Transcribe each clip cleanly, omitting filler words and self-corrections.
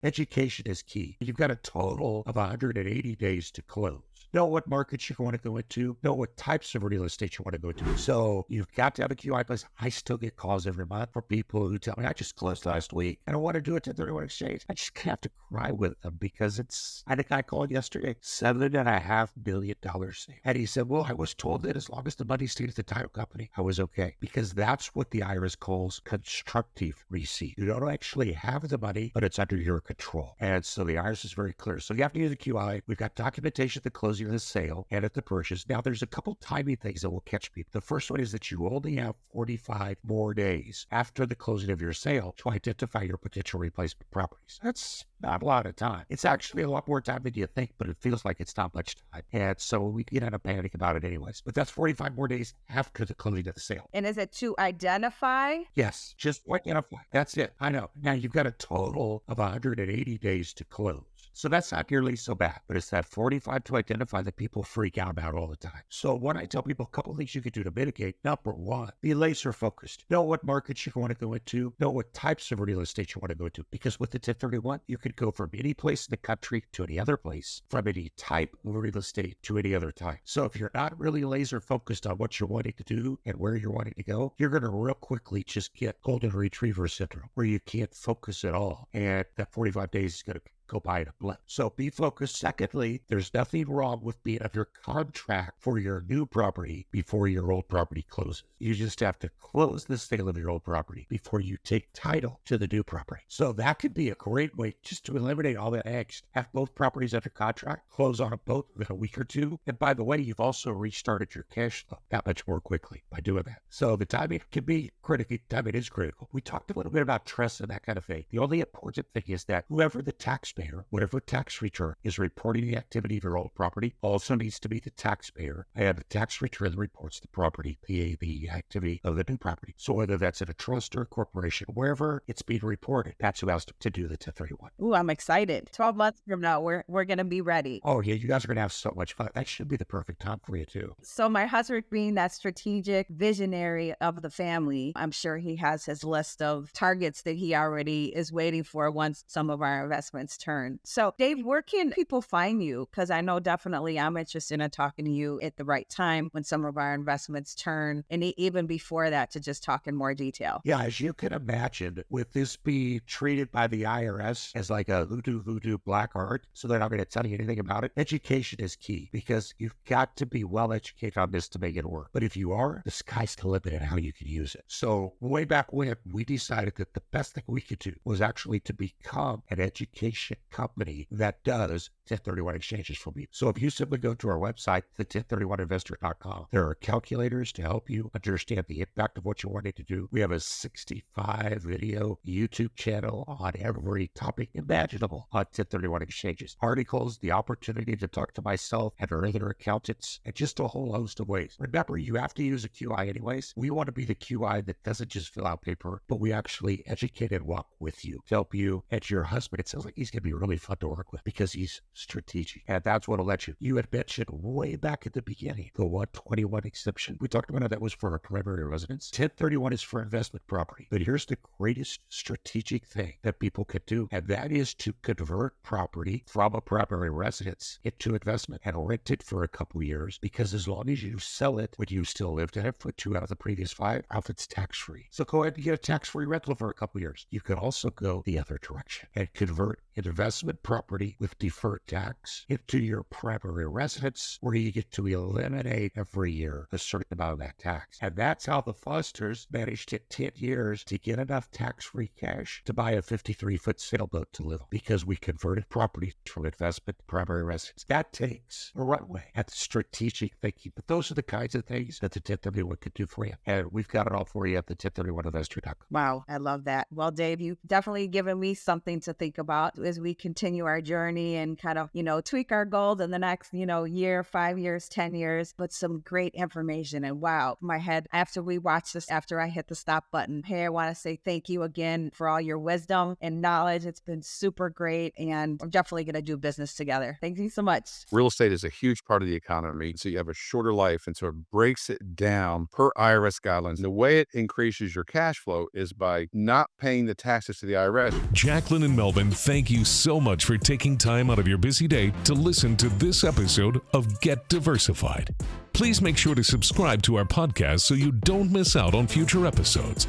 Education is key. You've got a total of 180 days to close. Know what markets you want to go into, know what types of real estate you want to go into. So you've got to have a QI place. I still get calls every month from people who tell me, I just closed last week. I don't want to do it to 31 exchange. I just have to cry with them because I had a guy called yesterday, $7.5 million sale. And he said, well, I was told that as long as the money stayed at the title company, I was okay. Because that's what the IRS calls constructive receipt. You don't actually have the money, but it's under your control. And so the IRS is very clear. So you have to use a QI. We've got documentation at the closing of the sale and at the purchase. Now, there's a couple timing things that will catch people. The first one is that you only have 45 more days after the closing of your sale to identify your potential replacement properties. That's not a lot of time. It's actually a lot more time than you think, but it feels like it's not much time. And so we get out of panic about it anyways. But that's 45 more days after the closing of the sale. And is it to identify? Yes, just identify. That's it. I know. Now you've got a total of 180 days to close. So that's not nearly so bad, but it's that 45 to identify that people freak out about all the time. So when I tell people a couple of things you can do to mitigate, number one, be laser focused. Know what markets you want to go into, know what types of real estate you want to go into. Because with the 1031, you could go from any place in the country to any other place, from any type of real estate to any other type. So if you're not really laser focused on what you're wanting to do and where you're wanting to go, you're going to real quickly just get golden retriever syndrome where you can't focus at all. And that 45 days is going to go by in a blip. So be focused. Secondly, there's nothing wrong with being under contract for your new property before your old property closes. You just have to close the sale of your old property before you take title to the new property. So that could be a great way just to eliminate all that angst. Have both properties under contract, close on them both within a week or two. And by the way, you've also restarted your cash flow that much more quickly by doing that. So the timing can be critical. Timing is critical. We talked a little bit about trust and that kind of thing. The only important thing is that whoever the taxpayer, whatever tax return is reporting the activity of your old property, also needs to be the taxpayer, and the tax return reports the property, the activity of the new property. So whether that's in a trust or a corporation, wherever it's being reported, that's who has to do the 1031. Ooh, I'm excited. 12 months from now, we're going to be ready. Oh yeah, you guys are going to have so much fun. That should be the perfect time for you too. So my husband being that strategic visionary of the family, I'm sure he has his list of targets that he already is waiting for once some of our investments turn. So Dave, where can people find you? Because I know definitely I'm interested in talking to you at the right time when some of our investments turn, and even before that to just talk in more detail. Yeah, as you can imagine, with this being treated by the IRS as like a voodoo black art, so they're not going to tell you anything about it, education is key because you've got to be well educated on this to make it work. But if you are, the sky's the limit on how you can use it. So way back when, we decided that the best thing we could do was actually to become an education company that does 1031 exchanges for me. So if you simply go to our website, the1031investor.com, there are calculators to help you understand the impact of what you're wanting to do. We have a 65 video YouTube channel on every topic imaginable on 1031 exchanges. Articles, the opportunity to talk to myself and our other accountants, and just a whole host of ways. Remember, you have to use a QI anyways. We want to be the QI that doesn't just fill out paper, but we actually educate and walk with you to help you and your husband. It sounds like he's going to be really fun to work with because he's strategic. And that's what will let you. You had mentioned way back at the beginning, the 121 exemption. We talked about how that was for a primary residence. 1031 is for investment property. But here's the greatest strategic thing that people could do, and that is to convert property from a primary residence into investment and rent it for a couple years, because as long as you sell it when you still lived in it for 2 out of the previous 5, it's tax-free. So go ahead and get a tax-free rental for a couple years. You could also go the other direction and convert investment property with deferred tax into your primary residence, where you get to eliminate every year a certain amount of that tax. And that's how the Fosters managed in 10 years to get enough tax-free cash to buy a 53-foot sailboat to live on, because we converted property from investment to primary residence. That takes a runway and strategic thinking. But those are the kinds of things that the 1031 could do for you. And we've got it all for you at the 1031investor.com. Wow, I love that. Well, Dave, you've definitely given me something to think about as we continue our journey and kind of, tweak our goals in the next, year, 5 years, 10 years, but some great information. And wow, my head, after we watch this, after I hit the stop button, hey, I want to say thank you again for all your wisdom and knowledge. It's been super great. And we're definitely going to do business together. Thank you so much. Real estate is a huge part of the economy. So you have a shorter life. And so it breaks it down per IRS guidelines. The way it increases your cash flow is by not paying the taxes to the IRS. Jacqueline and Melvin, thank you so much for taking time out of your busy day to listen to this episode of Get Diversified. Please make sure to subscribe to our podcast so you don't miss out on future episodes.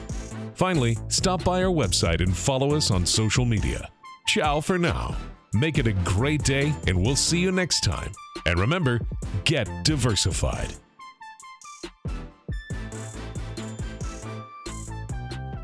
Finally, stop by our website and follow us on social media. Ciao for now. Make it a great day, and we'll see you next time. And remember, get diversified.